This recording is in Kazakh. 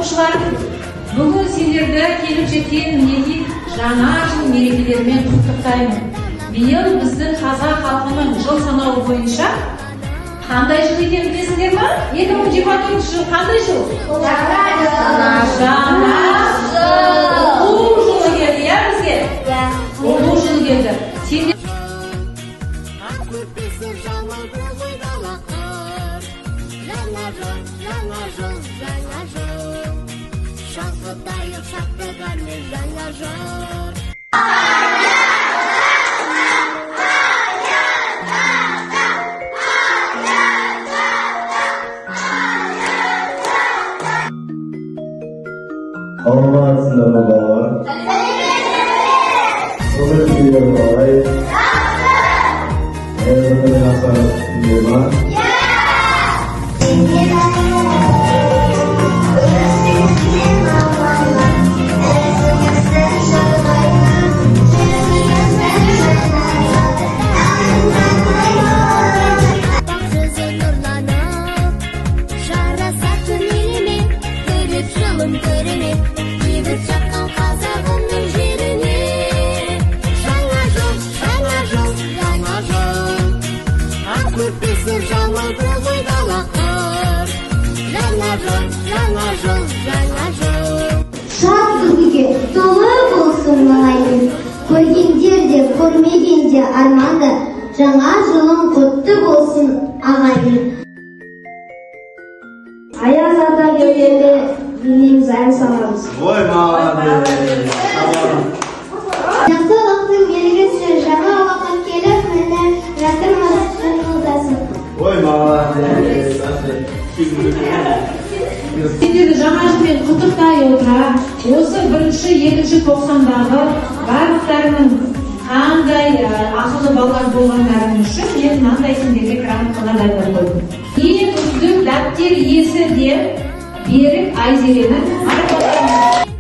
окуучулар, бүгүн силерди келип жеткен эки жаңа жыл мерекелеринен куттуктаймын. Быйыл биздин казак халкынын жыл саноо боюнча кандай жыл экенин билесиздер ма? 2024 жыл кандай жыл? Жаңа жыл. Улуу жылы келди, я бизге? Улуу жыл келди. Olmazsın baba. Olur diyor olay. Evet, nasıl diyorlar? Şadlığı dolu olsun muayyin. Koygindirde, görmegende armanda, жаңа жылың құтты болсын ағайын. Аяз ата келгенде билейміз, ән саламыз. Oy молодец. Жақсылықтың белгісі, жаңа уақыт келіп, міне жатырмыз шыңылдасын. Oy молодец. Сендерді жаңа жылмен құттықтай отыра, осы 1-2 тоқсандағы барлықтарының қандай ақылы балалар болғандарың үшін мен мынандай сендерге грамоталар дайындап қойдым. Ең үздік дәптер иесі деп Берік Айзерені марапаттаймын.